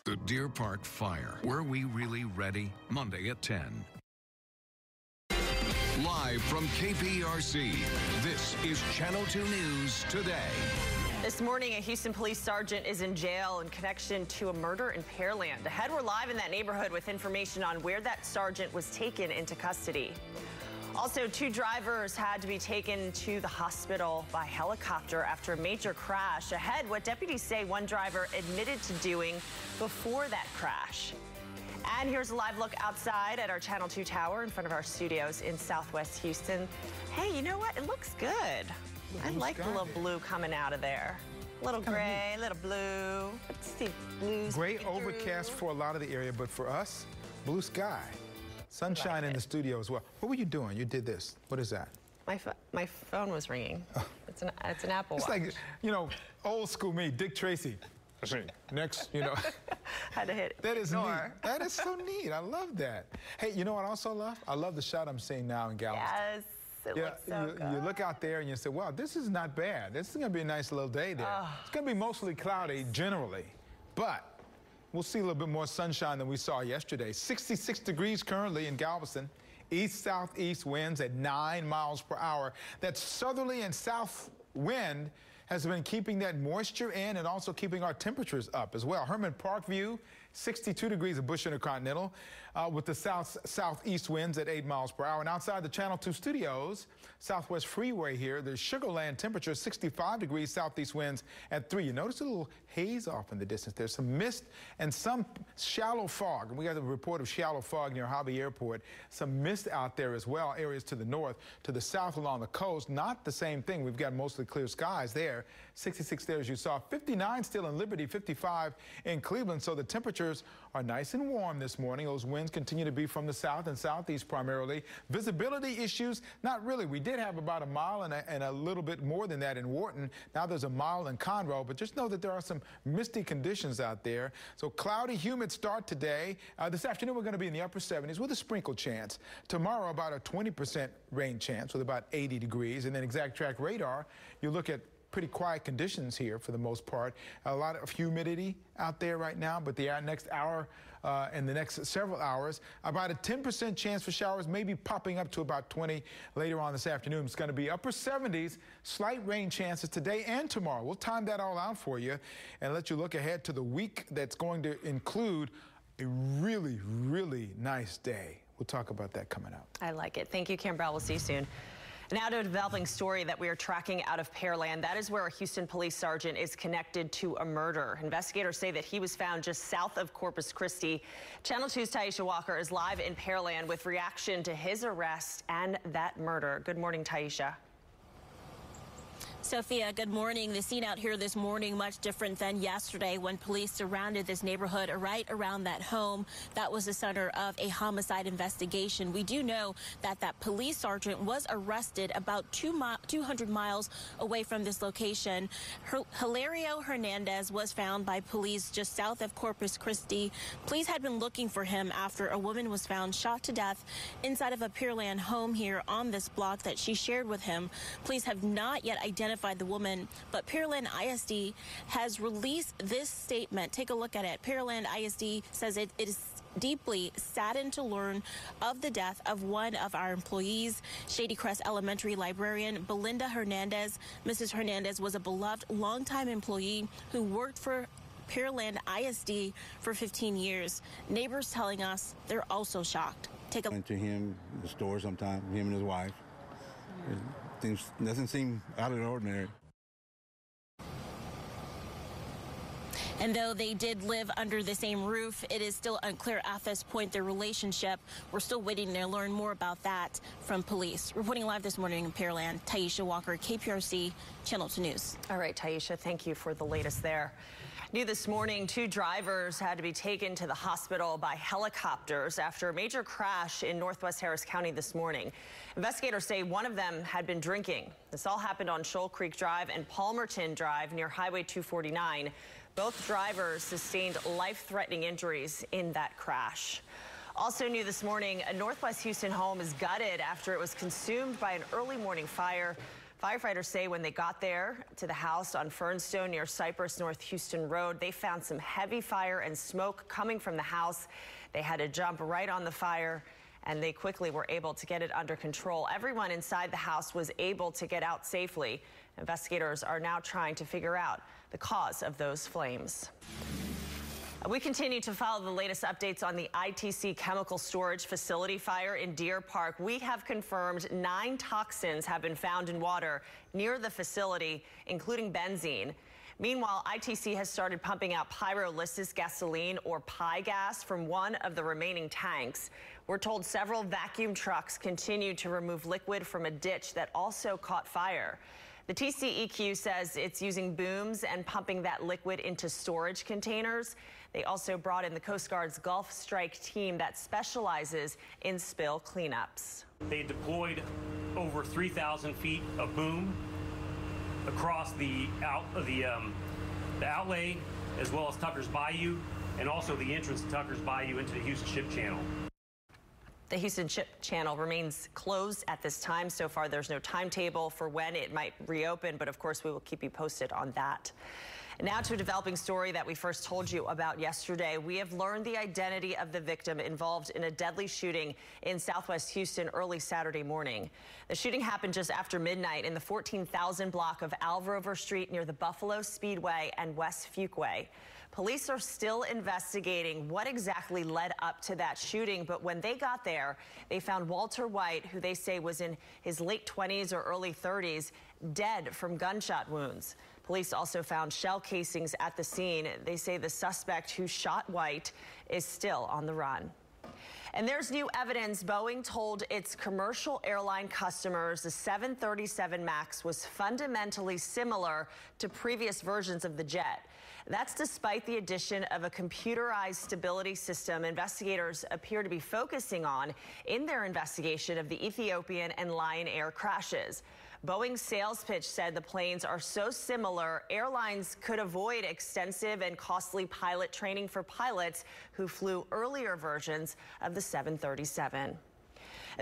The Deer Park fire. Were we really ready? Monday at 10. Live from KPRC, this is Channel 2 News Today. This morning, a Houston police sergeant is in jail in connection to a murder in Pearland. Ahead, we're live in that neighborhood with information on where that sergeant was taken into custody. Also, 2 drivers had to be taken to the hospital by helicopter after a major crash. Ahead, what deputies say one driver admitted to doing before that crash. And here's a live look outside at our Channel 2 tower in front of our studios in Southwest Houston. Hey, you know what? It looks good. I like the little blue coming out of there. Little gray, little blue. Let's see, blues. Gray overcast for a lot of the area, but for us, blue sky. Sunshine in the studio as well. What were you doing? You did this. What is that? My phone was ringing. It's an Apple Watch. It's like, you know, old school me, Dick Tracy. Next, you know. Had to hit That is ignore. neat. That is so neat. I love that. Hey, you know what I also love? I love the shot I'm seeing now in Galveston. Yes, it looks so good. You look out there and you say, wow, this is not bad. This is going to be a nice little day there. It's going to be mostly cloudy generally, but we'll see a little bit more sunshine than we saw yesterday. 66 degrees currently in Galveston. East-southeast winds at 9 miles per hour. That southerly and south wind has been keeping that moisture in and also keeping our temperatures up as well. Herman Parkview, 62 degrees at Bush Intercontinental with the southeast winds at 8 miles per hour. And outside the Channel 2 studios, Southwest Freeway here, the Sugarland temperature 65 degrees, southeast winds at 3. You notice a little haze off in the distance. There's some mist and some shallow fog. We got a report of shallow fog near Hobby Airport. Some mist out there as well, areas to the north, to the south along the coast. Not the same thing. We've got mostly clear skies there. 66 there as you saw. 59 still in Liberty, 55 in Cleveland. So the temperatures are nice and warm this morning. Those winds continue to be from the south and southeast primarily. Visibility issues, not really. We did have about a mile and a little bit more than that in Wharton. Now there's a mile in Conroe, but just know that there are some misty conditions out there. So cloudy, humid start today. This afternoon we're going to be in the upper 70s with a sprinkle chance. Tomorrow about a 20% rain chance with about 80 degrees. And then exact track radar, you look at pretty quiet conditions here for the most part. A lot of humidity out there right now, but the next hour and the next several hours, about a 10% chance for showers, maybe popping up to about 20 later on this afternoon. It's going to be upper 70s, slight rain chances today and tomorrow. We'll time that all out for you and let you look ahead to the week that's going to include a really, really nice day. We'll talk about that coming up. I like it. Thank you, Campbell. We'll see you soon. Now to a developing story that we are tracking out of Pearland. That is where a Houston police sergeant is connected to a murder. Investigators say that he was found just south of Corpus Christi. Channel 2's Taisha Walker is live in Pearland with reaction to his arrest and that murder. Good morning, Taisha. Sophia, good morning. The scene out here this morning much different than yesterday when police surrounded this neighborhood right around that home. That was the center of a homicide investigation. We do know that that police sergeant was arrested about 200 miles away from this location. Hilario Hernandez was found by police just south of Corpus Christi. Police had been looking for him after a woman was found shot to death inside of a Pearland home here on this block that she shared with him. Police have not yet identified the woman, but Pearland ISD has released this statement. Take a look at it. Pearland ISD says it is deeply saddened to learn of the death of one of our employees, Shady Crest Elementary librarian Belinda Hernandez. Mrs. Hernandez was a beloved longtime employee who worked for Pearland ISD for 15 years. Neighbors telling us they're also shocked. Take a look. Went to him in the store sometime, him and his wife. Things doesn't seem out of the ordinary. And though they did live under the same roof, it is still unclear at this point their relationship. We're still waiting to learn more about that from police. Reporting live this morning in Pearland, Taisha Walker, KPRC, Channel 2 News. All right, Taisha, thank you for the latest there. New this morning, 2 drivers had to be taken to the hospital by helicopters after a major crash in northwest Harris County this morning. Investigators say one of them had been drinking. This all happened on Shoal Creek Drive and Palmerton Drive near Highway 249. Both drivers sustained life-threatening injuries in that crash. Also new this morning, a northwest Houston home is gutted after it was consumed by an early morning fire. Firefighters say when they got there to the house on Fernstone near Cypress North Houston Road, they found some heavy fire and smoke coming from the house. They had to jump right on the fire, and they quickly were able to get it under control. Everyone inside the house was able to get out safely. Investigators are now trying to figure out the cause of those flames. We continue to follow the latest updates on the ITC chemical storage facility fire in Deer Park. We have confirmed 9 toxins have been found in water near the facility, including benzene. Meanwhile, ITC has started pumping out pyrolysis gasoline, or py gas, from one of the remaining tanks. We're told several vacuum trucks continue to remove liquid from a ditch that also caught fire. The TCEQ says it's using booms and pumping that liquid into storage containers. They also brought in the Coast Guard's Gulf Strike team that specializes in spill cleanups. They deployed over 3,000 feet of boom across the outlay, as well as Tucker's Bayou, and also the entrance to Tucker's Bayou into the Houston Ship Channel. The Houston Ship Channel remains closed at this time. So far, there's no timetable for when it might reopen, but of course, we will keep you posted on that. Now to a developing story that we first told you about yesterday. We have learned the identity of the victim involved in a deadly shooting in Southwest Houston early Saturday morning. The shooting happened just after midnight in the 14,000 block of Alrover Street near the Buffalo Speedway and West Fuquay. Police are still investigating what exactly led up to that shooting, but when they got there, they found Walter White, who they say was in his late 20s or early 30s, dead from gunshot wounds. Police also found shell casings at the scene. They say the suspect who shot White is still on the run. And there's new evidence. Boeing told its commercial airline customers the 737 MAX was fundamentally similar to previous versions of the jet. That's despite the addition of a computerized stability system investigators appear to be focusing on in their investigation of the Ethiopian and Lion Air crashes. Boeing's sales pitch said the planes are so similar, airlines could avoid extensive and costly pilot training for pilots who flew earlier versions of the 737.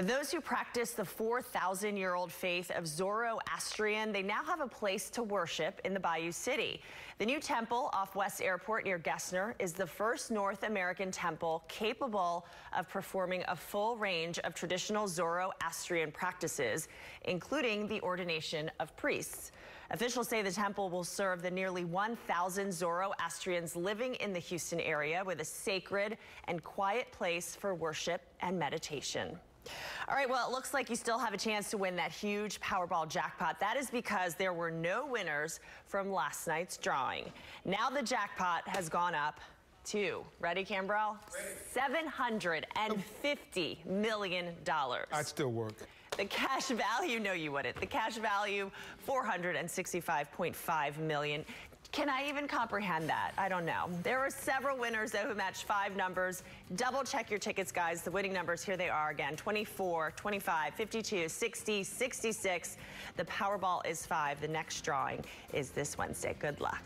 Those who practice the 4,000-year-old faith of Zoroastrian, they now have a place to worship in the Bayou City. The new temple off West Airport near Gessner is the first North American temple capable of performing a full range of traditional Zoroastrian practices, including the ordination of priests. Officials say the temple will serve the nearly 1,000 Zoroastrians living in the Houston area with a sacred and quiet place for worship and meditation. All right, well, it looks like you still have a chance to win that huge Powerball jackpot. That is because there were no winners from last night's drawing. Now the jackpot has gone up to, ready, Cambrell? $750 million. I'd still work. The cash value, no you wouldn't. The cash value, $465.5 million. Can I even comprehend that? I don't know. There were several winners, though, who matched 5 numbers. Double check your tickets, guys. The winning numbers, here they are again. 24, 25, 52, 60, 66. The Powerball is 5. The next drawing is this Wednesday. Good luck.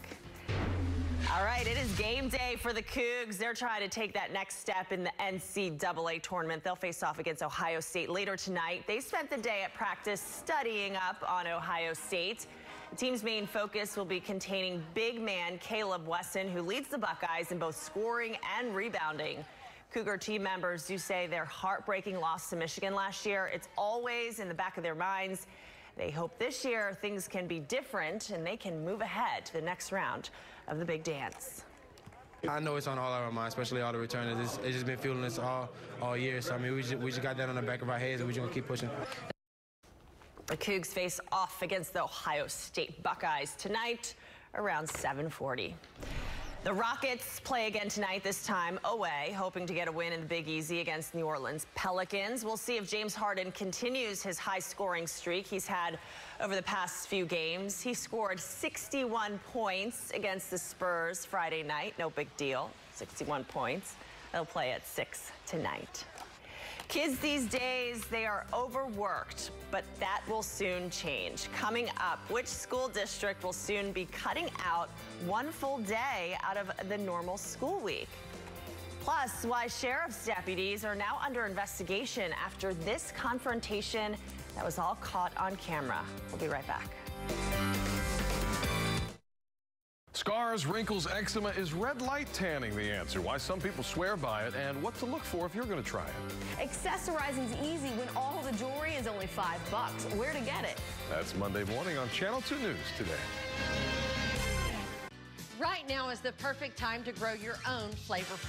All right, it is game day for the Cougs. They're trying to take that next step in the NCAA tournament. They'll face off against Ohio State later tonight. They spent the day at practice studying up on Ohio State. The team's main focus will be containing big man Caleb Wesson, who leads the Buckeyes in both scoring and rebounding. Cougar team members do say their heartbreaking loss to Michigan last year, it's always in the back of their minds. They hope this year things can be different and they can move ahead to the next round of the big dance. I know it's on all our minds, especially all the returners. It's just been fueling us all year. So, I mean, we just got that on the back of our heads, and we're just going to keep pushing. The Cougs face off against the Ohio State Buckeyes tonight around 7:40. The Rockets play again tonight, this time away, hoping to get a win in the Big Easy against New Orleans Pelicans. We'll see if James Harden continues his high-scoring streak he's had over the past few games. He scored 61 points against the Spurs Friday night. No big deal, 61 points. They'll play at 6 tonight. Kids these days, they are overworked, but that will soon change. Coming up, which school district will soon be cutting out one full day out of the normal school week? Plus, why sheriff's deputies are now under investigation after this confrontation that was all caught on camera. We'll be right back. Scars, wrinkles, eczema. Is red light tanning the answer? Why some people swear by it, and what to look for if you're going to try it. Accessorizing's easy when all the jewelry is only $5. Where to get it? That's Monday morning on Channel 2 News today. Right now is the perfect time to grow your own flavorful